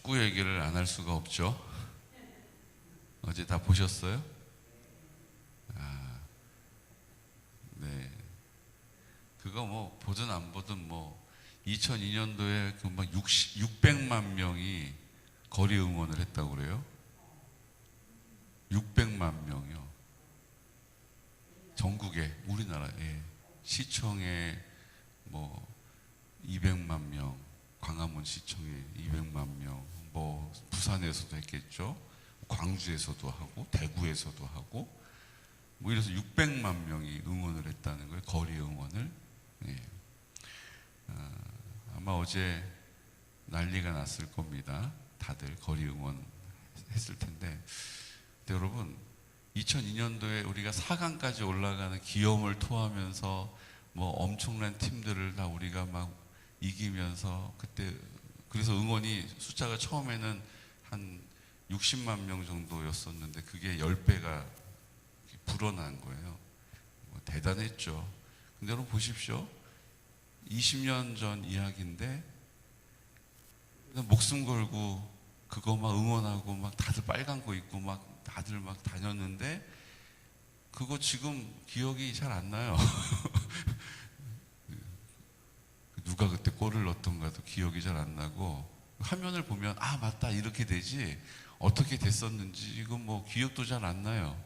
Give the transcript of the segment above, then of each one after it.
축구 얘기를 안 할 수가 없죠. 어제 다 보셨어요? 아, 네. 그거 뭐 보든 안 보든 뭐 2002년도에 그 막 600만 명이 거리 응원을 했다고 그래요. 600만 명이요. 전국에 우리나라에 시청에 뭐 200만 명, 광화문 시청에 200만 명, 뭐 부산에서도 했겠죠. 광주에서도 하고 대구에서도 하고 뭐 이래서 600만 명이 응원을 했다는 거예요. 거리 응원을. 예. 아마 어제 난리가 났을 겁니다. 다들 거리 응원 했을 텐데. 근데 여러분 2002년도에 우리가 4강까지 올라가는 기염을 토하면서 뭐 엄청난 팀들을 다 우리가 막 이기면서 그때 그래서 응원이 숫자가 처음에는 한 60만 명 정도였었는데 그게 10배가 불어난 거예요. 뭐 대단했죠. 근데 여러분 보십시오. 20년 전 이야기인데 목숨 걸고 그거 막 응원하고 막 다들 빨간 거 입고 막 다들 막 다녔는데 그거 지금 기억이 잘 안 나요. 누가 그때 골을 넣었던가도 기억이 잘 안 나고 화면을 보면 아 맞다 이렇게 되지 어떻게 됐었는지 이건 뭐 기억도 잘 안 나요.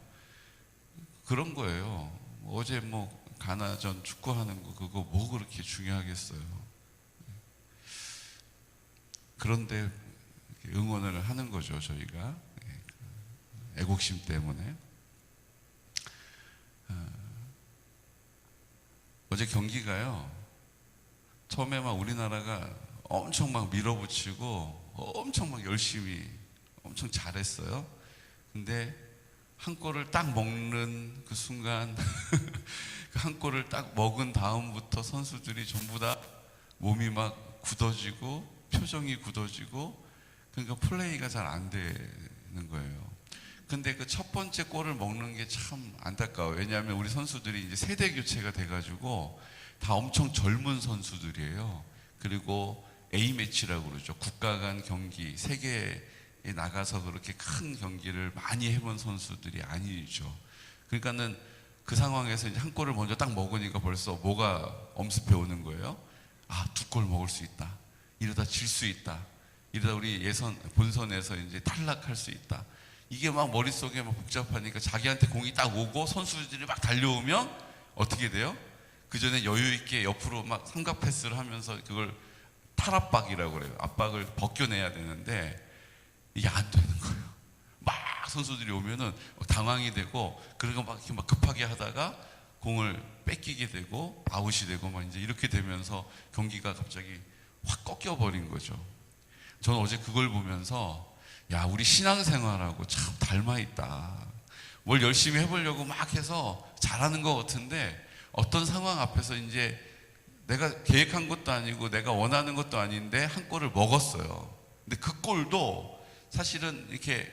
그런 거예요. 어제 뭐 가나전 축구하는 거 그거 뭐 그렇게 중요하겠어요. 그런데 응원을 하는 거죠 저희가 애국심 때문에. 어제 경기가요 처음에 막 우리나라가 엄청 막 밀어붙이고 엄청 막 열심히 엄청 잘했어요. 근데 한 골을 딱 먹는 그 순간 그 한 골을 딱 먹은 다음부터 선수들이 전부 다 몸이 막 굳어지고 표정이 굳어지고 그러니까 플레이가 잘 안 되는 거예요. 근데 그 첫 번째 골을 먹는 게 참 안타까워요. 왜냐하면 우리 선수들이 이제 세대 교체가 돼가지고 다 엄청 젊은 선수들이에요. 그리고 A매치라고 그러죠. 국가 간 경기, 세계에 나가서 그렇게 큰 경기를 많이 해본 선수들이 아니죠. 그러니까는 그 상황에서 이제 한 골을 먼저 딱 먹으니까 벌써 뭐가 엄습해 오는 거예요. 아, 2골 먹을 수 있다. 이러다 질 수 있다. 이러다 우리 본선에서 이제 탈락할 수 있다. 이게 막 머릿속에 막 복잡하니까 자기한테 공이 딱 오고 선수들이 막 달려오면 어떻게 돼요? 그 전에 여유 있게 옆으로 막 삼각 패스를 하면서 그걸 탈압박이라고 그래요. 압박을 벗겨내야 되는데 이게 안 되는 거예요. 막 선수들이 오면은 당황이 되고 그리고 막 이렇게 막 급하게 하다가 공을 뺏기게 되고 아웃이 되고 막 이제 이렇게 되면서 경기가 갑자기 확 꺾여 버린 거죠. 저는 어제 그걸 보면서 야, 우리 신앙생활하고 참 닮아 있다. 뭘 열심히 해보려고 막 해서 잘하는 것 같은데 어떤 상황 앞에서 이제 내가 계획한 것도 아니고 내가 원하는 것도 아닌데 한 골을 먹었어요. 근데 그 골도 사실은 이렇게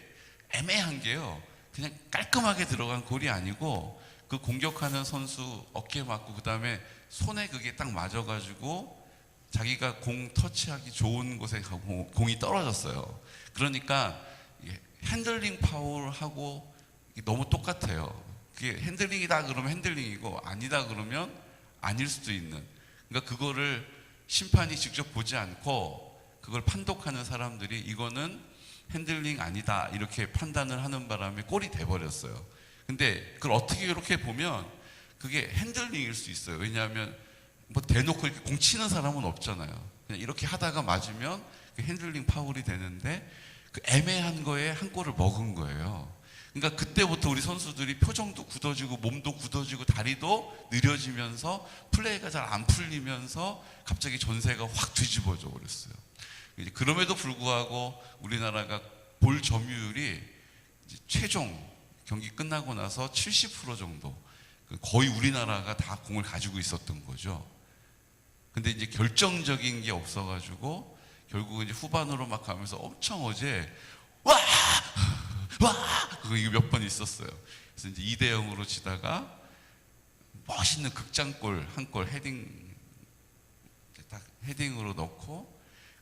애매한 게요. 그냥 깔끔하게 들어간 골이 아니고 그 공격하는 선수 어깨 맞고 그 다음에 손에 그게 딱 맞아가지고 자기가 공 터치하기 좋은 곳에 공이 떨어졌어요. 그러니까 핸들링 파울하고 너무 똑같아요. 그게 핸들링이다 그러면 핸들링이고 아니다 그러면 아닐 수도 있는. 그러니까 그거를 심판이 직접 보지 않고 그걸 판독하는 사람들이 이거는 핸들링 아니다 이렇게 판단을 하는 바람에 골이 돼버렸어요. 근데 그걸 어떻게 이렇게 보면 그게 핸들링일 수 있어요. 왜냐하면 뭐 대놓고 이렇게 공 치는 사람은 없잖아요. 그냥 이렇게 하다가 맞으면 핸들링 파울이 되는데 그 애매한 거에 한 골을 먹은 거예요. 그러니까 그때부터 우리 선수들이 표정도 굳어지고 몸도 굳어지고 다리도 느려지면서 플레이가 잘 안 풀리면서 갑자기 전세가 확 뒤집어져 버렸어요. 그럼에도 불구하고 우리나라가 볼 점유율이 최종 경기 끝나고 나서 70% 정도 거의 우리나라가 다 공을 가지고 있었던 거죠. 근데 이제 결정적인 게 없어가지고 결국은 이제 후반으로 막 가면서 엄청 어제 와! 그거 이거 몇 번 있었어요. 그래서 이제 2대 0으로 지다가 멋있는 극장골 한 골 헤딩으로 넣고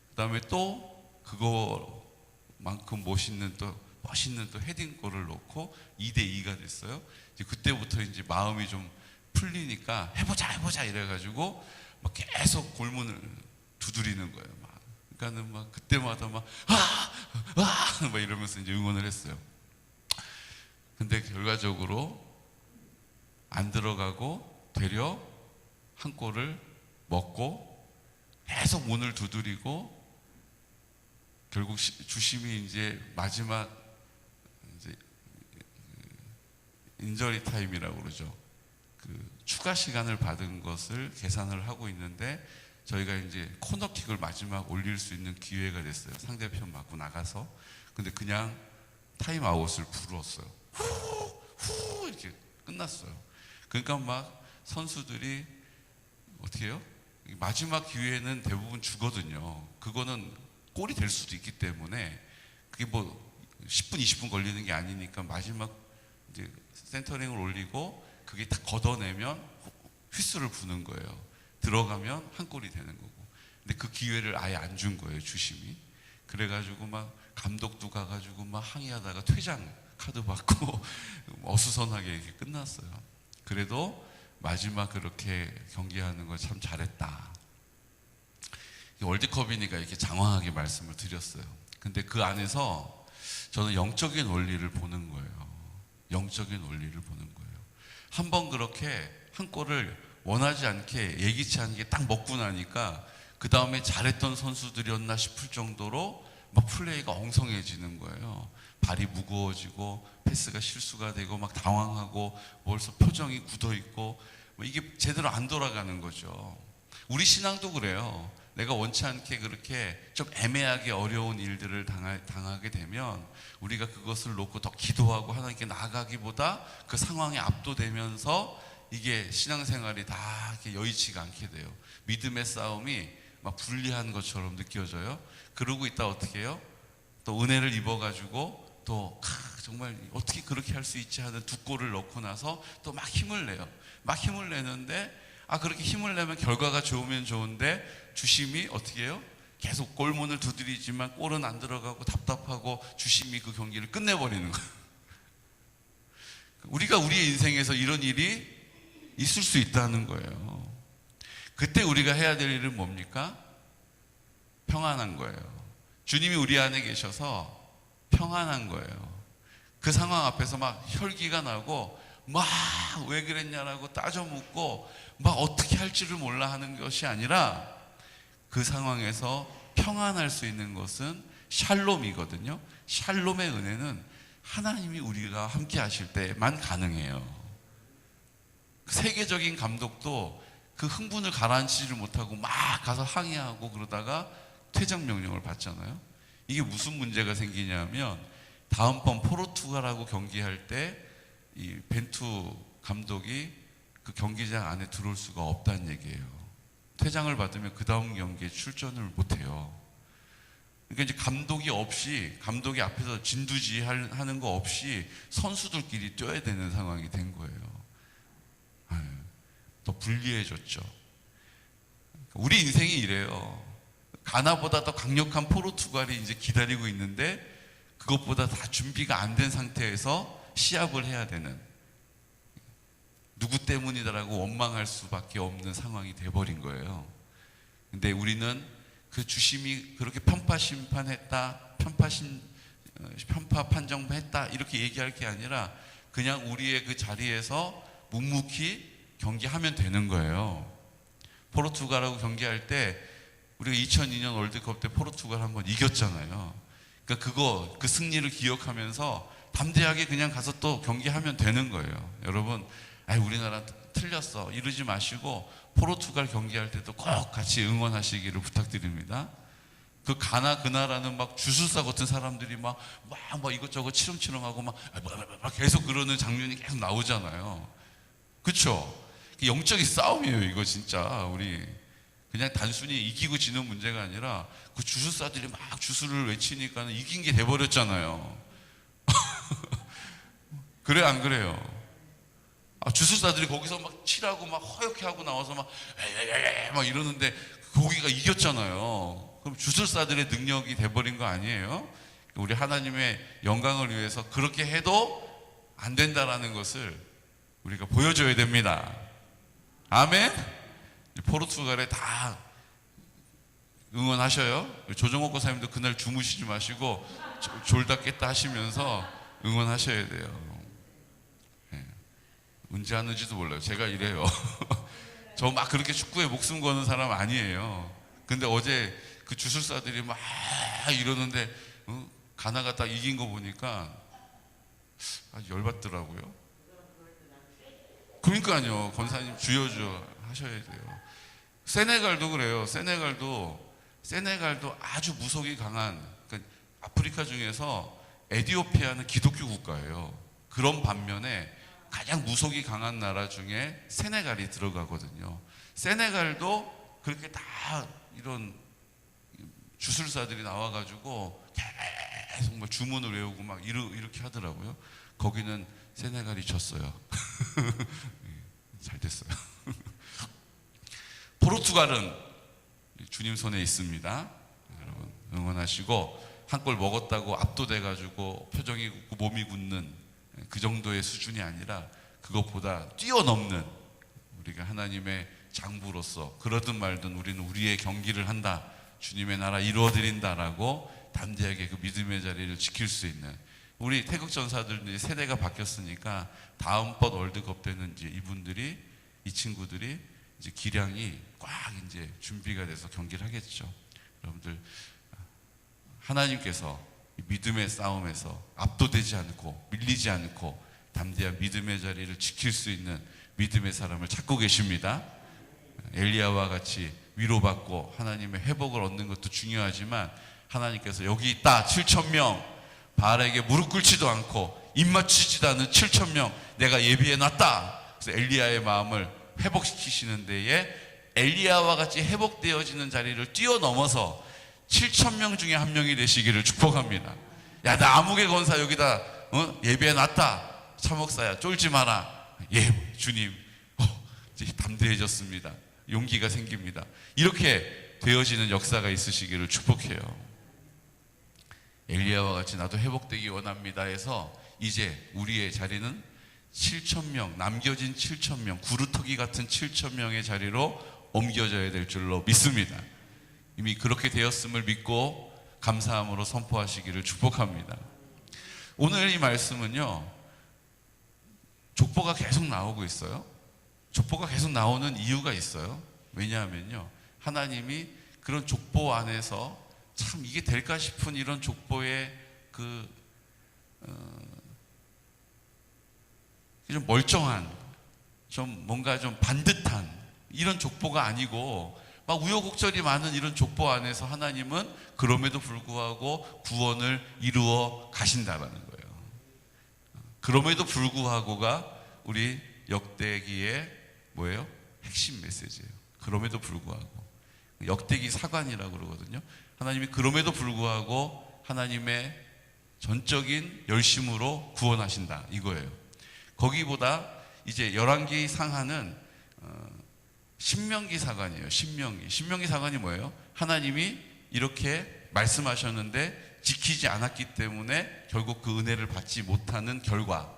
그 다음에 또 그거 만큼 멋있는 또 헤딩골을 넣고 2대2가 됐어요. 이제 그때부터 이제 마음이 좀 풀리니까 해보자 이래가지고 막 계속 골문을 두드리는 거예요. 막. 그러니까는 막 그때마다 막 이러면서 이제 응원을 했어요. 근데 결과적으로 안 들어가고 되려 한 골을 먹고 계속 문을 두드리고 결국 주심이 이제 마지막 이제 인저리 타임이라고 그러죠. 그 추가 시간을 받은 것을 계산을 하고 있는데 저희가 이제 코너킥을 마지막 올릴 수 있는 기회가 됐어요. 상대편 맞고 나가서. 근데 그냥 타임아웃을 불었어요. 후 이렇게 끝났어요. 그러니까 막 선수들이 어떻게 해요? 마지막 기회는 대부분 주거든요. 그거는 골이 될 수도 있기 때문에 그게 뭐 10분, 20분 걸리는 게 아니니까 마지막 이제 센터링을 올리고 그게 다 걷어내면 휘슬을 부는 거예요. 들어가면 한 골이 되는 거고. 근데 그 기회를 아예 안 준 거예요, 주심이. 그래가지고 막 감독도 가가지고 막 항의하다가 퇴장 카드 받고 어수선하게 이렇게 끝났어요. 그래도 마지막 그렇게 경기하는 걸 참 잘했다. 월드컵이니까 이렇게 장황하게 말씀을 드렸어요. 근데 그 안에서 저는 영적인 원리를 보는 거예요. 영적인 원리를 보는 거예요. 한번 그렇게 한 골을 원하지 않게 예기치 않게 딱 먹고 나니까 그 다음에 잘했던 선수들이었나 싶을 정도로 막 플레이가 엉성해지는 거예요. 발이 무거워지고 패스가 실수가 되고 막 당황하고 벌써 표정이 굳어있고 이게 제대로 안 돌아가는 거죠. 우리 신앙도 그래요. 내가 원치 않게 그렇게 좀 애매하게 어려운 일들을 당하게 되면 우리가 그것을 놓고 더 기도하고 하나님께 나아가기보다 그 상황에 압도되면서 이게 신앙생활이 다 이렇게 여의치가 않게 돼요. 믿음의 싸움이 막 불리한 것처럼 느껴져요. 그러고 있다 어떻게 해요? 또 은혜를 입어가지고 또 정말 어떻게 그렇게 할 수 있지 하는 두 골을 넣고 나서 또 막 힘을 내요. 막 힘을 내는데 그렇게 힘을 내면 결과가 좋으면 좋은데 주심이 어떻게 해요? 계속 골문을 두드리지만 골은 안 들어가고 답답하고 주심이 그 경기를 끝내버리는 거예요. 우리가 우리의 인생에서 이런 일이 있을 수 있다는 거예요. 그때 우리가 해야 될 일은 뭡니까? 평안한 거예요. 주님이 우리 안에 계셔서 평안한 거예요. 그 상황 앞에서 막 혈기가 나고 막 왜 그랬냐라고 따져 묻고 막 어떻게 할지를 몰라 하는 것이 아니라 그 상황에서 평안할 수 있는 것은 샬롬이거든요. 샬롬의 은혜는 하나님이 우리가 함께 하실 때만 가능해요. 세계적인 감독도 그 흥분을 가라앉히지를 못하고 막 가서 항의하고 그러다가 퇴장 명령을 받잖아요. 이게 무슨 문제가 생기냐면 다음번 포르투갈하고 경기할 때 이 벤투 감독이 그 경기장 안에 들어올 수가 없다는 얘기예요. 퇴장을 받으면 그 다음 경기에 출전을 못해요. 그러니까 이제 감독이 앞에서 진두지휘하는 거 없이 선수들끼리 뛰어야 되는 상황이 된 거예요. 더 불리해졌죠. 우리 인생이 이래요. 가나보다 더 강력한 포르투갈이 이제 기다리고 있는데 그것보다 다 준비가 안 된 상태에서 시합을 해야 되는, 누구 때문이다라고 원망할 수밖에 없는 상황이 돼버린 거예요. 근데 우리는 그 주심이 그렇게 편파 심판했다, 편파 판정했다 이렇게 얘기할 게 아니라 그냥 우리의 그 자리에서 묵묵히 경기하면 되는 거예요. 포르투갈하고 경기할 때 우리가 2002년 월드컵 때 포르투갈 한번 이겼잖아요. 그러니까 그 승리를 기억하면서 담대하게 그냥 가서 또 경기하면 되는 거예요. 여러분, 우리나라 틀렸어 이러지 마시고 포르투갈 경기할 때도 꼭 같이 응원하시기를 부탁드립니다. 그 가나 그 나라는 막 주술사 같은 사람들이 막 이것저것 치렁치렁하고 막 계속 그러는 장면이 계속 나오잖아요. 그쵸? 영적인 싸움이에요 이거 진짜. 우리 그냥 단순히 이기고 지는 문제가 아니라 그 주술사들이 막 주술을 외치니까 이긴 게 돼버렸잖아요. 그래 안 그래요? 주술사들이 거기서 막 치라고 막 허옇게 하고 나와서 막 이러는데 거기가 이겼잖아요. 그럼 주술사들의 능력이 돼버린 거 아니에요? 우리 하나님의 영광을 위해서 그렇게 해도 안 된다라는 것을 우리가 보여줘야 됩니다. 아멘. 포르투갈에 다 응원하셔요. 조정옥 고사님도 그날 주무시지 마시고 졸다 깼다 하시면서 응원하셔야 돼요. 네. 언제 하는지도 몰라요. 제가 이래요. 저 막 그렇게 축구에 목숨 거는 사람 아니에요. 근데 어제 그 주술사들이 막 이러는데 가나가 딱 이긴 거 보니까 열받더라고요. 그러니까요. 권사님 주여 하셔야 돼요. 세네갈도 그래요. 세네갈도 아주 무속이 강한, 그러니까 아프리카 중에서 에티오피아는 기독교 국가예요. 그런 반면에 가장 무속이 강한 나라 중에 세네갈이 들어가거든요. 세네갈도 그렇게 다 이런 주술사들이 나와가지고 계속 막 주문을 외우고 막 이렇게 하더라고요. 거기는 세네갈이 졌어요. 잘 됐어요. 포르투갈은 주님 손에 있습니다. 여러분 응원하시고, 한 골 먹었다고 압도돼가지고 표정이 굳고 몸이 굳는 그 정도의 수준이 아니라 그것보다 뛰어넘는, 우리가 하나님의 장부로서 그러든 말든 우리는 우리의 경기를 한다, 주님의 나라 이루어드린다라고 담대하게 그 믿음의 자리를 지킬 수 있는, 우리 태극 전사들 이제 세대가 바뀌었으니까 다음번 월드컵 때는 이제 이 친구들이 이제 기량이 꽉 이제 준비가 돼서 경기를 하겠죠. 여러분들, 하나님께서 믿음의 싸움에서 압도되지 않고 밀리지 않고 담대한 믿음의 자리를 지킬 수 있는 믿음의 사람을 찾고 계십니다. 엘리야와 같이 위로받고 하나님의 회복을 얻는 것도 중요하지만, 하나님께서 여기 있다 7,000명, 바알에게 무릎 꿇지도 않고 입 맞추지도 않은 7,000명 내가 예비해놨다. 그래서 엘리야의 마음을 회복시키시는 데에 엘리야와 같이 회복되어지는 자리를 뛰어넘어서 7,000명 중에 한 명이 되시기를 축복합니다. 야, 나 아무개 권사 여기다 예비해놨다. 차목사야 쫄지 마라. 예, 주님. 이제 담대해졌습니다. 용기가 생깁니다. 이렇게 되어지는 역사가 있으시기를 축복해요. 엘리야와 같이 나도 회복되기 원합니다 해서 이제 우리의 자리는 7,000명, 남겨진 7,000명, 구루터기 같은 7,000명의 자리로 옮겨져야 될 줄로 믿습니다. 이미 그렇게 되었음을 믿고 감사함으로 선포하시기를 축복합니다. 오늘 이 말씀은요, 족보가 계속 나오고 있어요. 족보가 계속 나오는 이유가 있어요. 왜냐하면요, 하나님이 그런 족보 안에서 참 이게 될까 싶은 이런 족보의 좀 멀쩡한, 좀 뭔가 좀 반듯한 이런 족보가 아니고, 막 우여곡절이 많은 이런 족보 안에서 하나님은 그럼에도 불구하고 구원을 이루어 가신다라는 거예요. 그럼에도 불구하고가 우리 역대기의 뭐예요? 핵심 메시지예요. 그럼에도 불구하고. 역대기 사관이라고 그러거든요. 하나님이 그럼에도 불구하고 하나님의 전적인 열심으로 구원하신다, 이거예요. 거기보다 이제 열왕기 상하는 신명기 사관이에요. 신명기 사관이 뭐예요? 하나님이 이렇게 말씀하셨는데 지키지 않았기 때문에 결국 그 은혜를 받지 못하는 결과,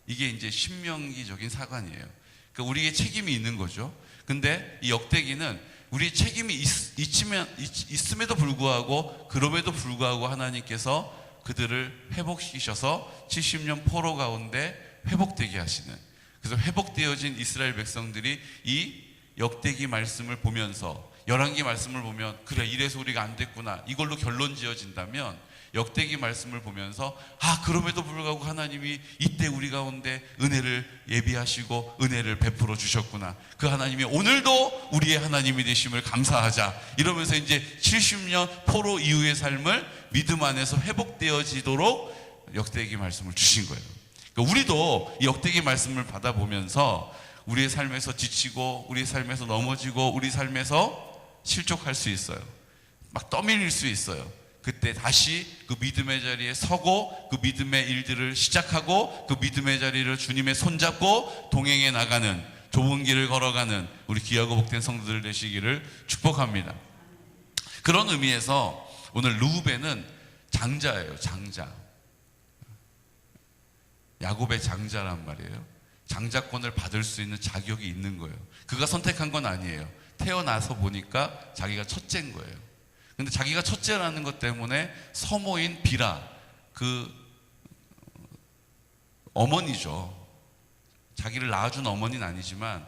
이게 이제 신명기적인 사관이에요. 그러니까 우리의 책임이 있는 거죠. 근데 이 역대기는 우리의 책임이 있음에도 불구하고, 그럼에도 불구하고 하나님께서 그들을 회복시키셔서 70년 포로 가운데 회복되게 하시는, 그래서 회복되어진 이스라엘 백성들이 이 역대기 말씀을 보면서, 열왕기 말씀을 보면 그래 이래서 우리가 안 됐구나, 이걸로 결론 지어진다면 역대기 말씀을 보면서 그럼에도 불구하고 하나님이 이때 우리 가운데 은혜를 예비하시고 은혜를 베풀어 주셨구나, 그 하나님이 오늘도 우리의 하나님이 되심을 감사하자, 이러면서 이제 70년 포로 이후의 삶을 믿음 안에서 회복되어지도록 역대기 말씀을 주신 거예요. 그러니까 우리도 이 역대기 말씀을 받아보면서 우리의 삶에서 지치고, 우리의 삶에서 넘어지고, 우리 삶에서 실족할 수 있어요. 막 떠밀릴 수 있어요. 그때 다시 그 믿음의 자리에 서고, 그 믿음의 일들을 시작하고, 그 믿음의 자리를 주님의 손잡고 동행해 나가는, 좁은 길을 걸어가는 우리 귀하고 복된 성도들 되시기를 축복합니다. 그런 의미에서 오늘 르우벤은 장자예요, 장자. 야곱의 장자란 말이에요. 장자권을 받을 수 있는 자격이 있는 거예요. 그가 선택한 건 아니에요. 태어나서 보니까 자기가 첫째인 거예요. 근데 자기가 첫째라는 것 때문에 서모인 비라, 그 어머니죠. 자기를 낳아준 어머니는 아니지만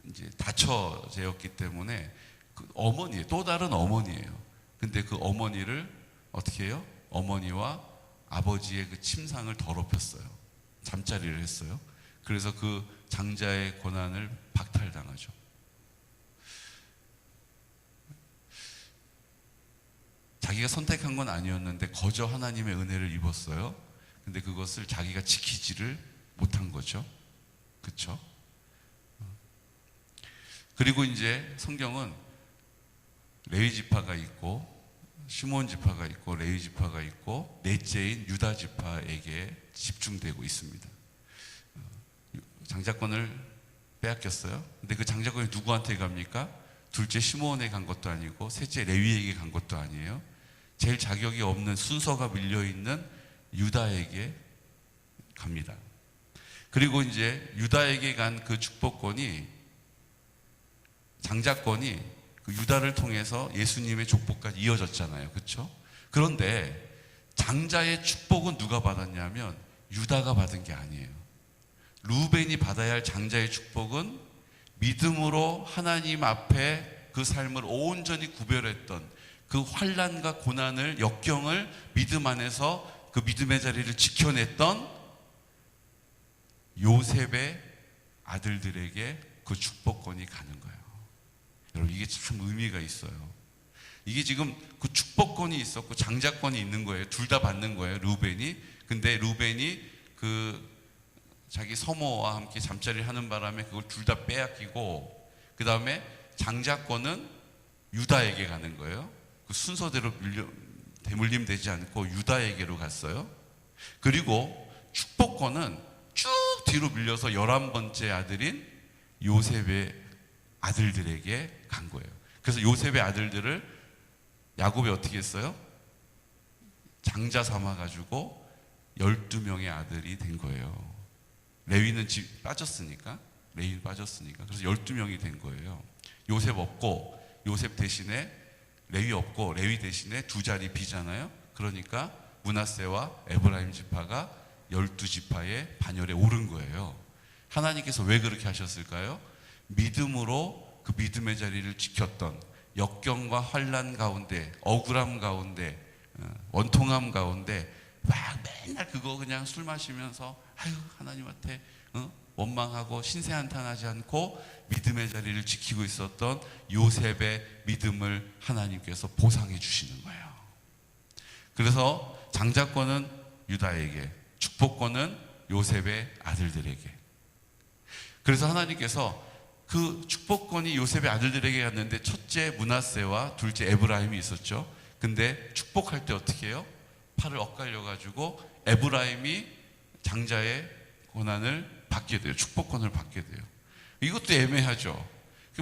이제 다처제였기 때문에 그 어머니예요. 또 다른 어머니예요. 근데 그 어머니를 어떻게 해요? 어머니와 아버지의 그 침상을 더럽혔어요. 잠자리를 했어요. 그래서 그 장자의 권한을 박탈당하죠. 자기가 선택한 건 아니었는데 거저 하나님의 은혜를 입었어요. 근데 그것을 자기가 지키지를 못한 거죠. 그렇죠? 그리고 이제 성경은 레위 지파가 있고 시몬 지파가 있고 레위 지파가 있고 넷째인 유다 지파에게 집중되고 있습니다. 장자권을 빼앗겼어요. 근데 그 장자권이 누구한테 갑니까? 둘째 시몬에 간 것도 아니고 셋째 레위에게 간 것도 아니에요. 제일 자격이 없는 순서가 밀려있는 유다에게 갑니다. 그리고 이제 유다에게 간 그 축복권이, 장자권이 그 유다를 통해서 예수님의 족보까지 이어졌잖아요. 그렇죠? 그런데 장자의 축복은 누가 받았냐면 유다가 받은 게 아니에요. 루벤이 받아야 할 장자의 축복은 믿음으로 하나님 앞에 그 삶을 온전히 구별했던, 그 환난과 고난을, 역경을 믿음 안에서 그 믿음의 자리를 지켜냈던 요셉의 아들들에게 그 축복권이 가는 거예요. 여러분, 이게 참 의미가 있어요. 이게 지금 그 축복권이 있었고 장자권이 있는 거예요. 둘 다 받는 거예요, 루벤이. 근데 루벤이 그 자기 서모와 함께 잠자리를 하는 바람에 그걸 둘 다 빼앗기고, 그 다음에 장자권은 유다에게 가는 거예요. 그 순서대로 대물림 되지 않고 유다에게로 갔어요. 그리고 축복권은 쭉 뒤로 밀려서 11번째 아들인 요셉의 아들들에게 간 거예요. 그래서 요셉의 아들들을 야곱이 어떻게 했어요? 장자 삼아가지고 12명의 아들이 된 거예요. 레위는 빠졌으니까, 레위는 빠졌으니까. 그래서 12명이 된 거예요. 요셉 없고, 요셉 대신에 레위 없고, 레위 대신에 두 자리 비잖아요. 그러니까 므낫세와 에브라임 지파가 12지파의 반열에 오른 거예요. 하나님께서 왜 그렇게 하셨을까요? 믿음으로 그 믿음의 자리를 지켰던, 역경과 환난 가운데, 억울함 가운데, 원통함 가운데 막 맨날 그거 그냥 술 마시면서 아유 하나님한테 원망하고 신세한탄하지 않고 믿음의 자리를 지키고 있었던 요셉의 믿음을 하나님께서 보상해 주시는 거예요. 그래서 장자권은 유다에게, 축복권은 요셉의 아들들에게. 그래서 하나님께서 그 축복권이 요셉의 아들들에게 갔는데 첫째 므낫세와 둘째 에브라임이 있었죠. 근데 축복할 때 어떻게 해요? 팔을 엇갈려 가지고 에브라임이 장자의 권한을 받게 돼요. 축복권을 받게 돼요. 이것도 애매하죠.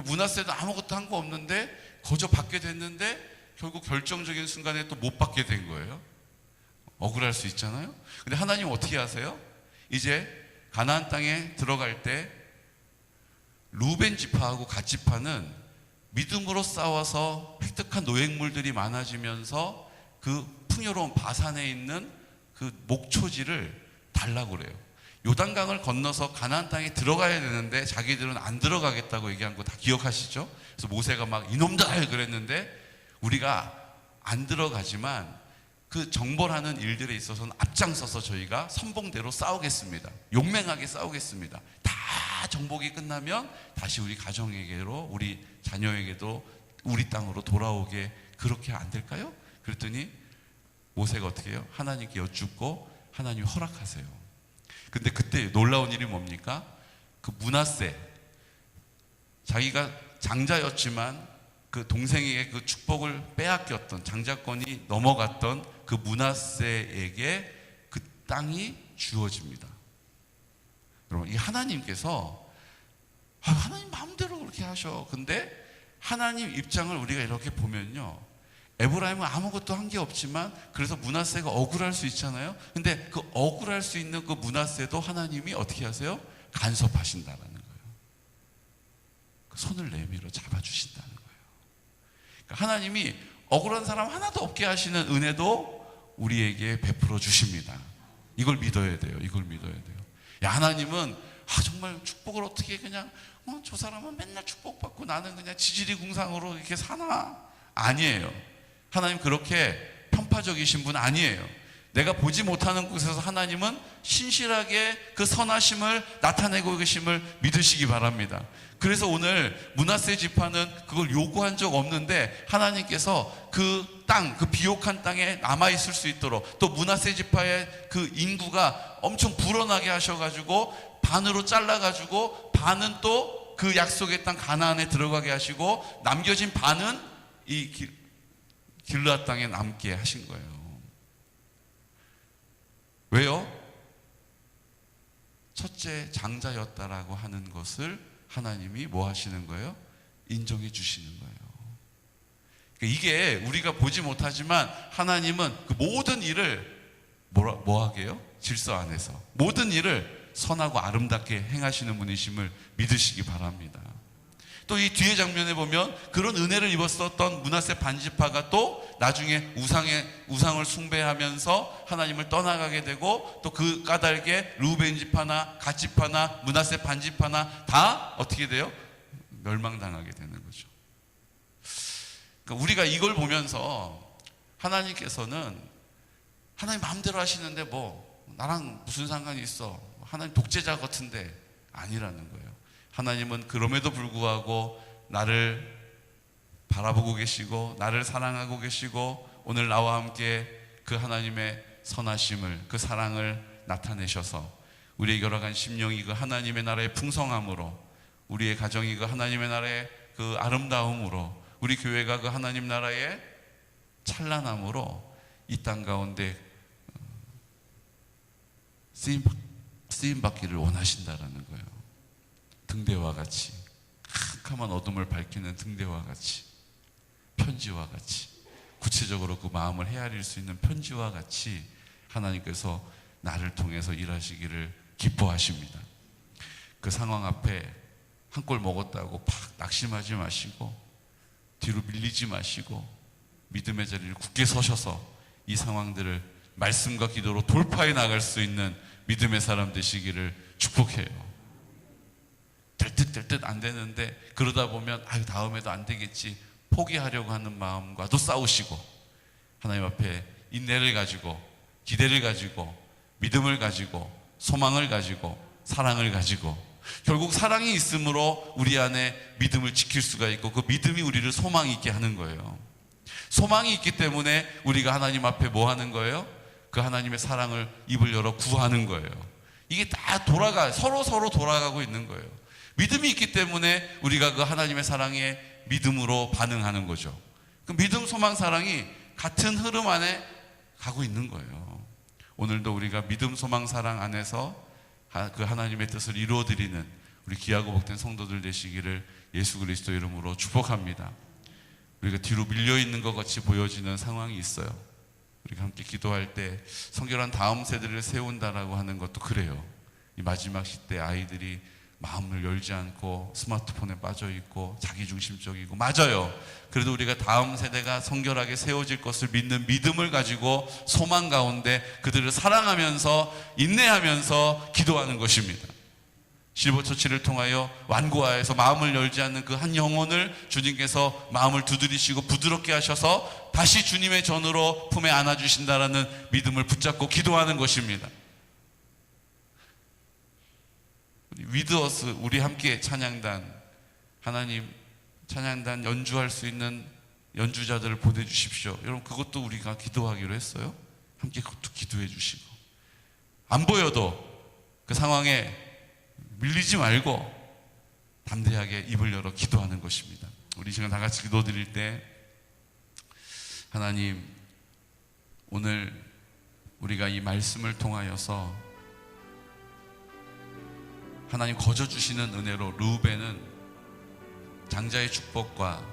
므낫세도 아무것도 한 거 없는데 거저 받게 됐는데 결국 결정적인 순간에 또 못 받게 된 거예요. 억울할 수 있잖아요. 근데 하나님 어떻게 하세요? 이제 가나안 땅에 들어갈 때 루벤 지파하고 갓 지파는 믿음으로 싸워서 획득한 노획물들이 많아지면서 그 풍요로운 바산에 있는 그 목초지를 달라고 그래요. 요단강을 건너서 가나안 땅에 들어가야 되는데 자기들은 안 들어가겠다고 얘기한 거 다 기억하시죠? 그래서 모세가 막 이놈들 그랬는데 우리가 안 들어가지만 그 정벌하는 일들에 있어서는 앞장서서 저희가 선봉대로 싸우겠습니다. 용맹하게 싸우겠습니다. 다 정복이 끝나면 다시 우리 가정에게로, 우리 자녀에게도 우리 땅으로 돌아오게, 그렇게 안 될까요? 그랬더니 모세가 어떻게 해요? 하나님께 여쭙고 하나님이 허락하세요. 근데 그때 놀라운 일이 뭡니까? 그 므낫세, 자기가 장자였지만 그 동생에게 그 축복을 빼앗겼던, 장자권이 넘어갔던 그 므낫세에게 그 땅이 주어집니다. 여러분, 이 하나님께서 하나님 마음대로 그렇게 하셔. 근데 하나님 입장을 우리가 이렇게 보면요, 에브라임은 아무것도 한 게 없지만 그래서 므낫세가 억울할 수 있잖아요. 근데 그 억울할 수 있는 그 므낫세도 하나님이 어떻게 하세요? 간섭하신다라는 거예요. 그 손을 내밀어 잡아주신다는 거예요. 그러니까 하나님이 억울한 사람 하나도 없게 하시는 은혜도 우리에게 베풀어 주십니다. 이걸 믿어야 돼요. 이걸 믿어야 돼요. 야, 하나님은 정말 축복을 어떻게 그냥 저 사람은 맨날 축복받고 나는 그냥 지지리궁상으로 이렇게 사나? 아니에요. 하나님 그렇게 편파적이신 분 아니에요. 내가 보지 못하는 곳에서 하나님은 신실하게 그 선하심을 나타내고 계심을 믿으시기 바랍니다. 그래서 오늘 므낫세 지파는 그걸 요구한 적 없는데 하나님께서 그 땅, 그 비옥한 땅에 남아있을 수 있도록, 또 므낫세 지파의 그 인구가 엄청 불어나게 하셔가지고 반으로 잘라가지고 반은 또 그 약속의 땅 가나안에 들어가게 하시고 남겨진 반은 이 길르앗 땅에 남게 하신 거예요. 왜요? 첫째 장자였다라고 하는 것을 하나님이 뭐 하시는 거예요? 인정해 주시는 거예요. 그러니까 이게 우리가 보지 못하지만 하나님은 그 모든 일을 뭐 하게 해요? 질서 안에서 모든 일을 선하고 아름답게 행하시는 분이심을 믿으시기 바랍니다. 또 이 뒤에 장면에 보면 그런 은혜를 입었었던 므낫세 반지파가 또 나중에 우상을 숭배하면서 하나님을 떠나가게 되고, 또 그 까닭에 루벤 지파나 갓 지파나 므낫세 반지파나 다 어떻게 돼요? 멸망당하게 되는 거죠. 그러니까 우리가 이걸 보면서 하나님께서는 하나님 마음대로 하시는데 뭐 나랑 무슨 상관이 있어? 하나님 독재자 같은데 아니라는 거예요. 하나님은 그럼에도 불구하고 나를 바라보고 계시고 나를 사랑하고 계시고 오늘 나와 함께 그 하나님의 선하심을, 그 사랑을 나타내셔서 우리의 열악한 심령이 그 하나님의 나라의 풍성함으로, 우리의 가정이 그 하나님의 나라의 그 아름다움으로, 우리 교회가 그 하나님 나라의 찬란함으로 이 땅 가운데 쓰임 받기를 원하신다라는 거예요. 등대와 같이, 캄캄한 어둠을 밝히는 등대와 같이, 편지와 같이, 구체적으로 그 마음을 헤아릴 수 있는 편지와 같이 하나님께서 나를 통해서 일하시기를 기뻐하십니다. 그 상황 앞에 한 골 먹었다고 팍 낙심하지 마시고 뒤로 밀리지 마시고 믿음의 자리를 굳게 서셔서 이 상황들을 말씀과 기도로 돌파해 나갈 수 있는 믿음의 사람 되시기를 축복해요. 될 듯 안 되는데 그러다 보면 다음에도 안 되겠지 포기하려고 하는 마음과도 싸우시고, 하나님 앞에 인내를 가지고 기대를 가지고 믿음을 가지고 소망을 가지고 사랑을 가지고, 결국 사랑이 있으므로 우리 안에 믿음을 지킬 수가 있고 그 믿음이 우리를 소망 있게 하는 거예요. 소망이 있기 때문에 우리가 하나님 앞에 뭐 하는 거예요? 그 하나님의 사랑을 입을 열어 구하는 거예요. 이게 다 서로 돌아가고 있는 거예요. 믿음이 있기 때문에 우리가 그 하나님의 사랑에 믿음으로 반응하는 거죠. 그 믿음, 소망, 사랑이 같은 흐름 안에 가고 있는 거예요. 오늘도 우리가 믿음, 소망, 사랑 안에서 그 하나님의 뜻을 이루어드리는 우리 귀하고 복된 성도들 되시기를 예수 그리스도 이름으로 축복합니다. 우리가 뒤로 밀려있는 것 같이 보여지는 상황이 있어요. 우리가 함께 기도할 때 성결한 다음 세대를 세운다라고 하는 것도 그래요. 이 마지막 시대 아이들이 마음을 열지 않고 스마트폰에 빠져 있고 자기중심적이고, 맞아요. 그래도 우리가 다음 세대가 성결하게 세워질 것을 믿는 믿음을 가지고 소망 가운데 그들을 사랑하면서 인내하면서 기도하는 것입니다. 실버처치를 통하여 완고하여서 마음을 열지 않는 그 한 영혼을 주님께서 마음을 두드리시고 부드럽게 하셔서 다시 주님의 전으로 품에 안아주신다라는 믿음을 붙잡고 기도하는 것입니다. 위드어스, 우리 함께 찬양단, 하나님 찬양단 연주할 수 있는 연주자들을 보내주십시오. 여러분 그것도 우리가 기도하기로 했어요. 함께 그것도 기도해 주시고, 안 보여도 그 상황에 밀리지 말고 담대하게 입을 열어 기도하는 것입니다. 우리 시간 다 같이 기도 드릴 때, 하나님 오늘 우리가 이 말씀을 통하여서 하나님 거저 주시는 은혜로 르우벤은 장자의 축복과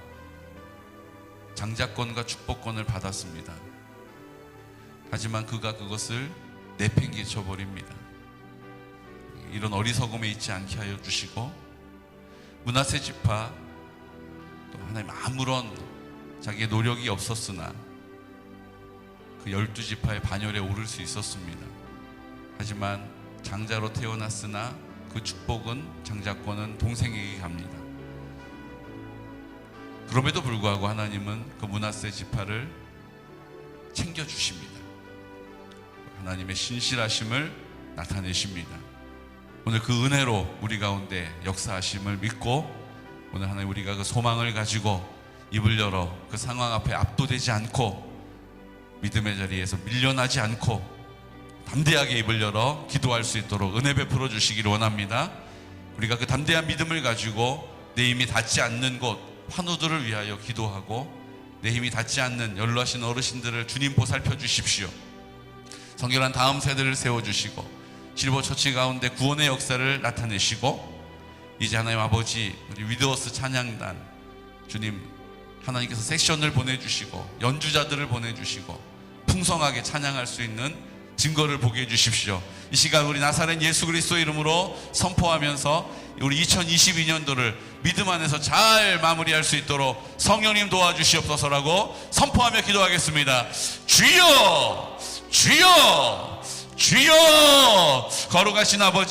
장자권과 축복권을 받았습니다. 하지만 그가 그것을 내팽개쳐 버립니다. 이런 어리석음에 있지 않게 하여 주시고, 므낫세 지파 또 하나님 아무런 자기의 노력이 없었으나 그 12지파의 반열에 오를 수 있었습니다. 하지만 장자로 태어났으나 그 축복은, 장자권은 동생에게 갑니다. 그럼에도 불구하고 하나님은 그 므낫세 지파를 챙겨주십니다. 하나님의 신실하심을 나타내십니다. 오늘 그 은혜로 우리 가운데 역사하심을 믿고, 오늘 하나님 우리가 그 소망을 가지고 입을 열어 그 상황 앞에 압도되지 않고 믿음의 자리에서 밀려나지 않고 담대하게 입을 열어 기도할 수 있도록 은혜 베풀어 주시기를 원합니다. 우리가 그 담대한 믿음을 가지고 내 힘이 닿지 않는 곳 환우들을 위하여 기도하고, 내 힘이 닿지 않는 연로하신 어르신들을 주님 보살펴 주십시오. 성결한 다음 세대를 세워주시고, 실버처치 가운데 구원의 역사를 나타내시고, 이제 하나님 아버지 우리 위드워스 찬양단 주님 하나님께서 섹션을 보내주시고 연주자들을 보내주시고 풍성하게 찬양할 수 있는 증거를 보게 해주십시오. 이 시간 우리 나사렛 예수 그리스도 이름으로 선포하면서 우리 2022년도를 믿음 안에서 잘 마무리할 수 있도록 성령님 도와주시옵소서라고 선포하며 기도하겠습니다. 주여, 주여, 주여. 거룩하신 아버지,